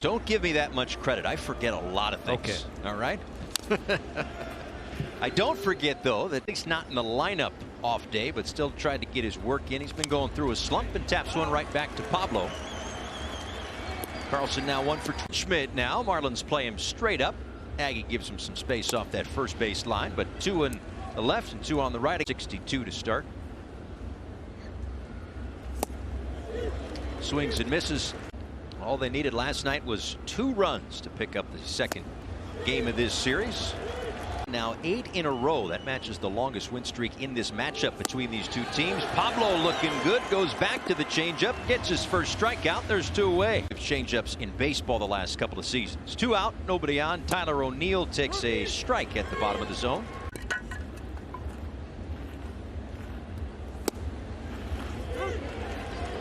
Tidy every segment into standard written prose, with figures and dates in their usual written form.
Don't give me that much credit. I forget a lot of things. Okay. All right. I don't forget, though, that he's not in the lineup off day, but still tried to get his work in. He's been going through a slump and taps one right back to Pablo. Carlson now 1 for Schmidt. Now Marlins play him straight up. Aggie gives him some space off that first base line, but 2 on the left and 2 on the right. 62 to start. Swings and misses. All they needed last night was 2 runs to pick up the second game of this series. Now 8 in a row. That matches the longest win streak in this matchup between these two teams. Pablo looking good, goes back to the changeup, gets his first strikeout. There's 2 away. Changeups in baseball the last couple of seasons. 2 out, nobody on. Tyler O'Neill takes a strike at the bottom of the zone.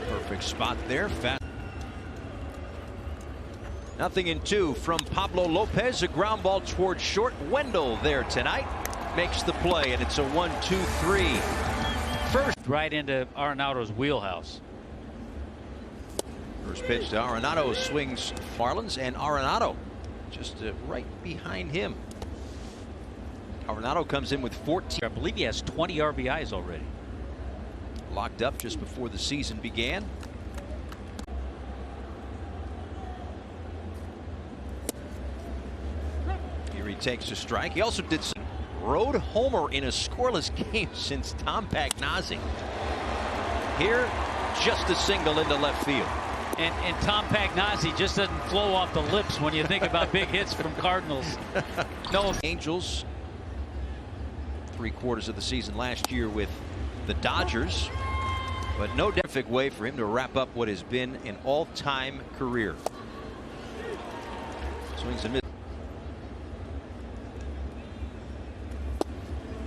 Perfect spot there. Fast. Nothing in 2 from Pablo Lopez. A ground ball towards short. Wendell there tonight makes the play, and it's a 1-2-3. First right into Arenado's wheelhouse. First pitch to Arenado, swings Marlins, and Arenado just right behind him. Arenado comes in with 14. I believe he has 20 RBIs already. Locked up just before the season began. Here he takes a strike. He also did some road homer in a scoreless game since Tom Pagnozzi. Here, just a single into left field. And Tom Pagnozzi just doesn't flow off the lips when you think about big hits from Cardinals. No. Angels, 3/4 of the season last year with the Dodgers, but no perfect way for him to wrap up what has been an all-time career. Swings and misses.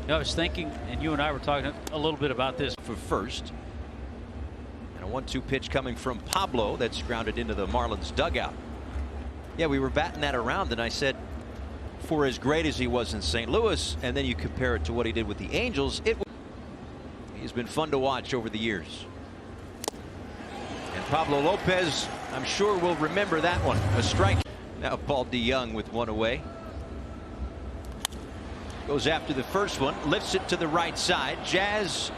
I was thinking, and you and I were talking a little bit about this. For first. And a 1-2 pitch coming from Pablo that's grounded into the Marlins dugout. Yeah, we were batting that around, and I said, for as great as he was in St. Louis, and then you compare it to what he did with the Angels, he's been fun to watch over the years. And Pablo Lopez, I'm sure, will remember that one. A strike. Now Paul DeYoung with 1 away. Goes after the first one, lifts it to the right side. Jazz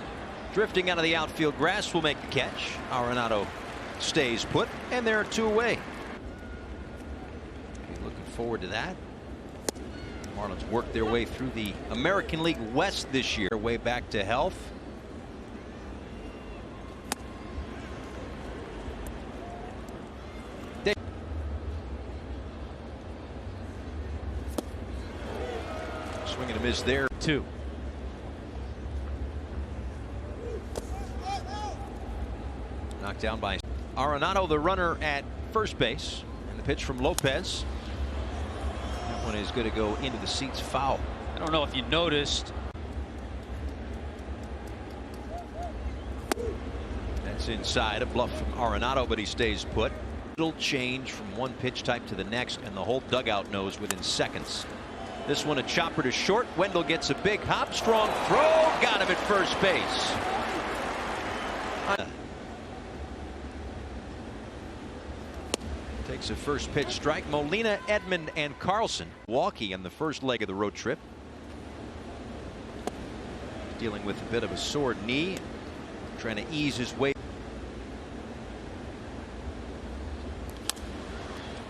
drifting out of the outfield grass will make the catch. Arenado stays put, and there are 2 away. Looking forward to that. Marlins worked their way through the American League West this year, way back to health. Swing and a miss there. 2. Knocked down by Arenado, the runner at first base, and the pitch from Lopez. That one is going to go into the seats, foul. I don't know if you noticed. That's inside, a bluff from Arenado, but he stays put. Little change from one pitch type to the next, and the whole dugout knows within seconds. This one a chopper to short. Wendell gets a big hop, strong throw, got him at first base. Takes a first pitch strike. Molina, Edman, and Carlson walking on the first leg of the road trip. Dealing with a bit of a sore knee, trying to ease his way.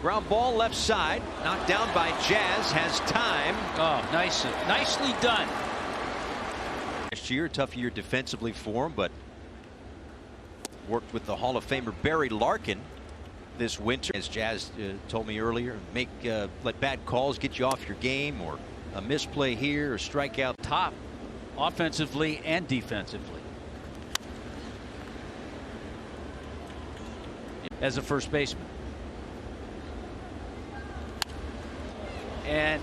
Ground ball left side, knocked down by Jazz, has time. Oh, nicely done. Last year, tough year defensively for him, but worked with the Hall of Famer Barry Larkin this winter. As Jazz told me earlier, let bad calls get you off your game, or a misplay here, or strikeout. Top offensively and defensively as a first baseman. And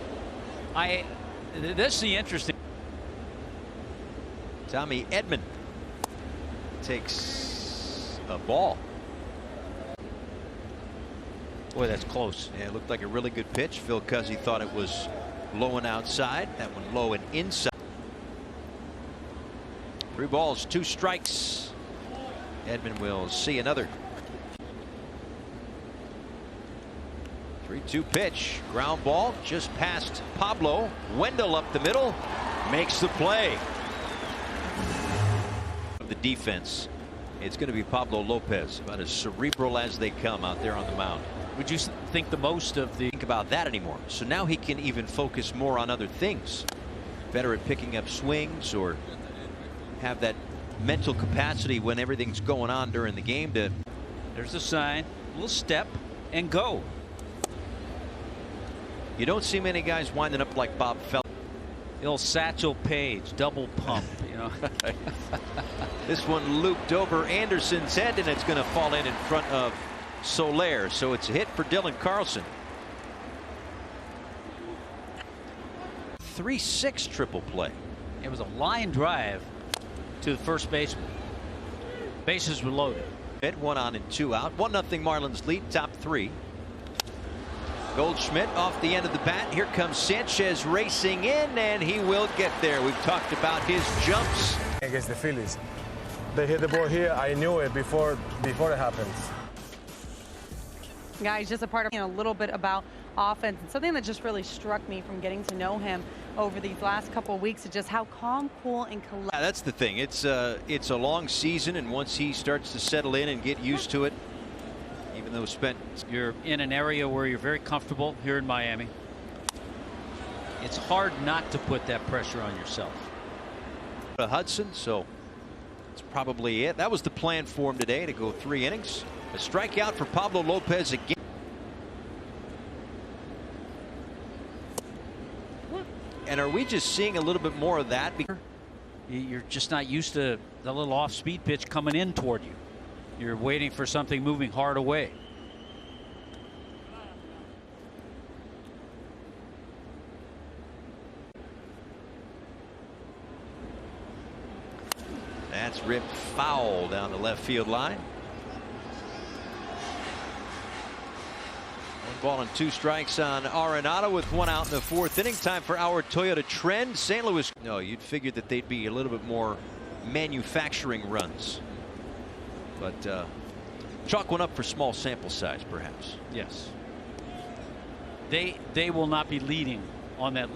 this is the interesting. Tommy Edman takes a ball. Boy, that's close. Yeah, it looked like a really good pitch. Phil Cuzzy thought it was low and outside. That one low and inside. 3 balls, 2 strikes. Edman will see another. 3-2 pitch. Ground ball just past Pablo. Wendell up the middle. Makes the play. The defense. It's going to be Pablo López. About as cerebral as they come out there on the mound. Would you think the most of the... Think about that anymore. So now he can even focus more on other things. Better at picking up swings or have that mental capacity when everything's going on during the game to... There's a sign. A little step and go. You don't see many guys winding up like Bob Felt. The old Satchel Paige double pump, you know. This one looped over Anderson's head, and it's going to fall in front of Soler. So it's a hit for Dylan Carlson. 3-6 triple play. It was a line drive to the first baseman. Bases were loaded. 1 on and 2 out. 1-0 Marlins lead, top 3. Goldschmidt off the end of the bat. Here comes Sanchez racing in, and he will get there. We've talked about his jumps against the Phillies. They hit the ball here. I knew it before it happens. Guys, just a part of a little bit about offense, and something that just really struck me from getting to know him over these last couple of weeks is just how calm, cool, and collected. That's the thing. It's a long season, and once he starts to settle in and get used to it, even though you're in an area where you're very comfortable here in Miami, it's hard not to put that pressure on yourself. Hudson, so that's probably it. That was the plan for him today, to go 3 innings. A strikeout for Pablo López again. And are we just seeing a little bit more of that? You're just not used to the little off-speed pitch coming in toward you. You're waiting for something moving hard away. That's ripped foul down the left field line. 1 ball and 2 strikes on Arenado with 1 out in the 4th inning. Time for our Toyota Trend. St. Louis. No, you'd figure that they'd be a little bit more manufacturing runs. But chalk one up for small sample size, perhaps. Yes. They will not be leading on that.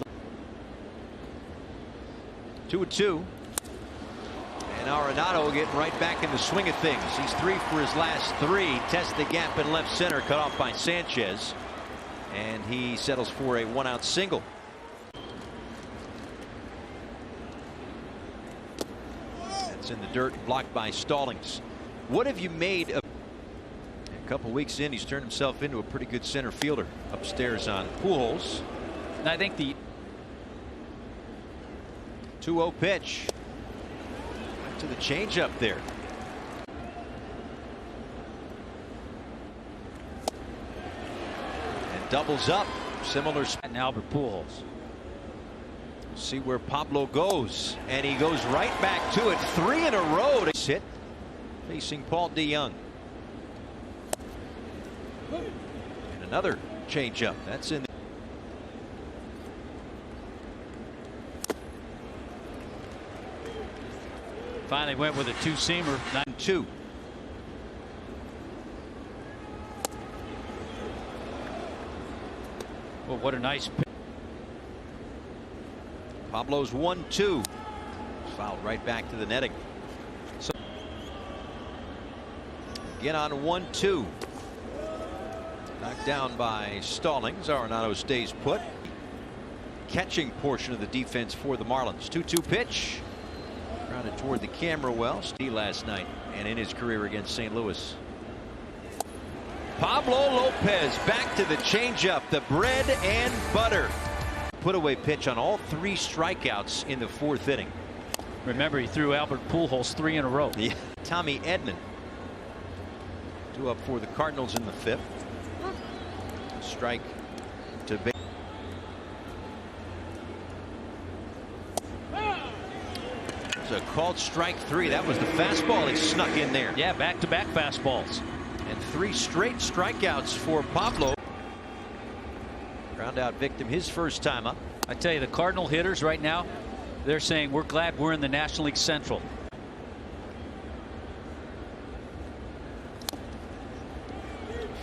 2-2. And Arenado getting right back in the swing of things. He's 3 for his last 3. Test the gap in left center, cut off by Sanchez. And he settles for a 1-out single. That's in the dirt, blocked by Stallings. What have you made of... A couple weeks in, he's turned himself into a pretty good center fielder upstairs on Pujols. And I think the 2-0 pitch. Back to the changeup there. And doubles up. Similar and Albert Pujols. See where Pablo goes, and he goes right back to it. 3 in a row to hit, facing Paul DeYoung. And another changeup. That's in. Finally went with a 2-seamer. 9-2. Well, what a nice pitch. Pablo's 1-2. Fouled right back to the netting. So again on 1-2. Knocked down by Stallings. Arenado stays put. Catching portion of the defense for the Marlins. 2-2 pitch. Grounded toward the camera well. Steve last night and in his career against St. Louis. Pablo López back to the changeup. The bread and butter. Put away pitch on all 3 strikeouts in the 4th inning. Remember, he threw Albert Pujols 3 in a row. Yeah. Tommy Edman 2 up for the Cardinals in the 5th. Strike to base. It's a called strike 3. That was the fastball he snuck in there. Yeah, back-to-back fastballs. And 3 straight strikeouts for Pablo. Ground out victim his first time up. I tell you, the Cardinal hitters right now, they're saying we're glad we're in the National League Central.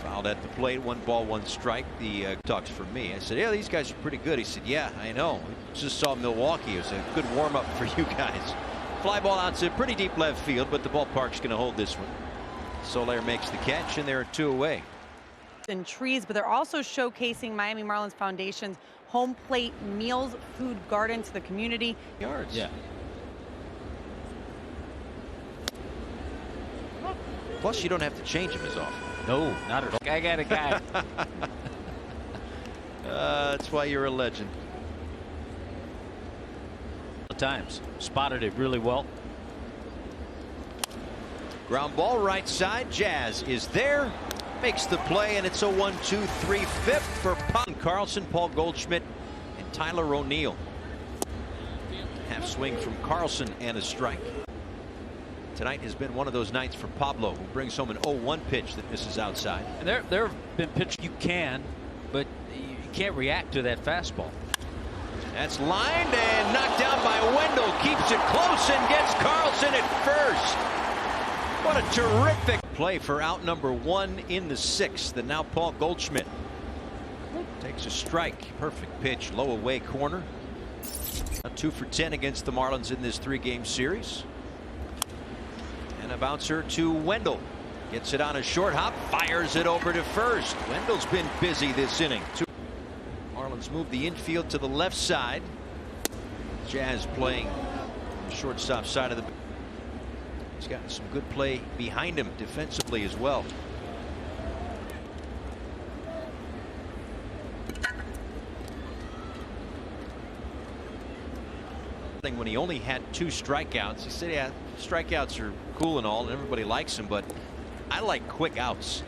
Fouled smiled at the plate. 1 ball, 1 strike. The talks for me. I said, yeah, these guys are pretty good. He said, yeah, I know. Just saw Milwaukee. It was a good warm up for you guys. Fly ball out to pretty deep left field, but the ballpark's going to hold this one. Soler makes the catch, and they're 2 away. And trees, but they're also showcasing Miami Marlins Foundation's home plate meals food garden to the community. Yards. Yeah. Plus, you don't have to change him as often. No, not at all. I got a guy. That's why you're a legend. Times spotted it really well. Ground ball right side. Jazz is there, makes the play, and it's a 1-2-3 fifth for Carlson, Paul Goldschmidt, and Tyler O'Neill. Half swing from Carlson and a strike. Tonight has been one of those nights for Pablo, who brings home an 0-1 pitch that misses outside. And there have been pitches you can, but you can't react to that fastball. That's lined and knocked down by Wendell. Keeps it close and gets Carlson at first. What a terrific play for out number 1 in the 6th. And now Paul Goldschmidt takes a strike. Perfect pitch, low away corner. 2 for 10 against the Marlins in this 3-game series. And a bouncer to Wendell. Gets it on a short hop, fires it over to first. Wendell's been busy this inning. Marlins move the infield to the left side. Jazz playing on the shortstop side of the. He's got some good play behind him defensively as well. When he only had 2 strikeouts, he said, yeah, strikeouts are cool and all, and everybody likes them, but I like quick outs.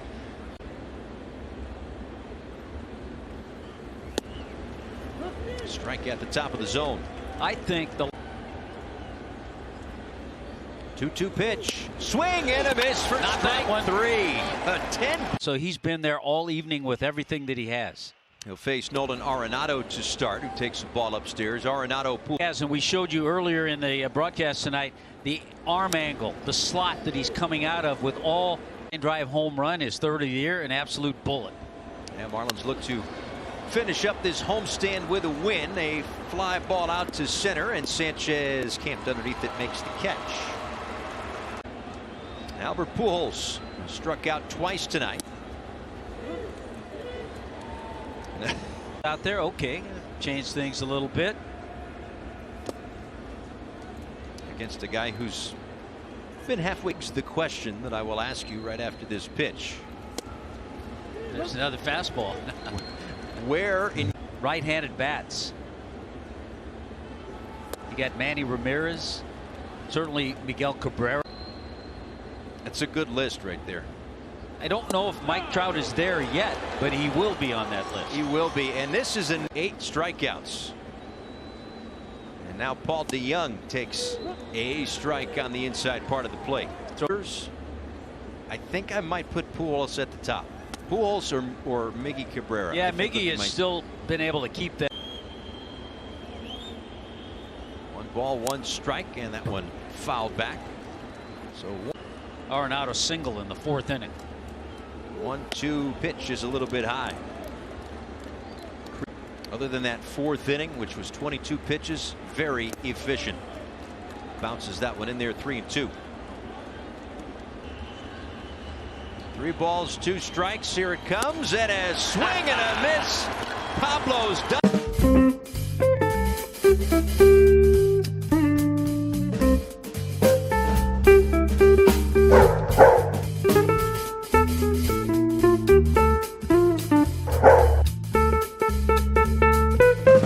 Strike at the top of the zone. I think the 2-2 pitch. Swing and a miss for strike 3. A 10. So he's been there all evening with everything that he has. He'll face Nolan Arenado to start, who takes the ball upstairs. Arenado pool. Yes, and we showed you earlier in the broadcast tonight the arm angle, the slot that he's coming out of with all drive home run, his 3rd of the year, an absolute bullet. Yeah, Marlins look to finish up this homestand with a win. A fly ball out to center, and Sanchez camped underneath it, makes the catch. Albert Pujols struck out twice tonight. Out there, okay, change things a little bit. Against a guy who's been halfway. The question that I will ask you right after this pitch. There's another fastball. Where in right-handed bats? You got Manny Ramirez, certainly Miguel Cabrera. That's a good list right there. I don't know if Mike Trout is there yet, but he will be on that list. He will be, and this is an 8 strikeouts. And now Paul DeYoung takes a strike on the inside part of the plate. I think I might put Pujols at the top. Pujols or Miggy Cabrera. Yeah, Miggy has still been able to keep that. 1 ball, 1 strike, and that one fouled back. So Arenado single in the 4th inning. 1-2 pitch is a little bit high. Other than that 4th inning, which was 22 pitches, very efficient. Bounces that one in there, 3-2. 3 balls, 2 strikes. Here it comes, and a swing and a miss. Pablo's done.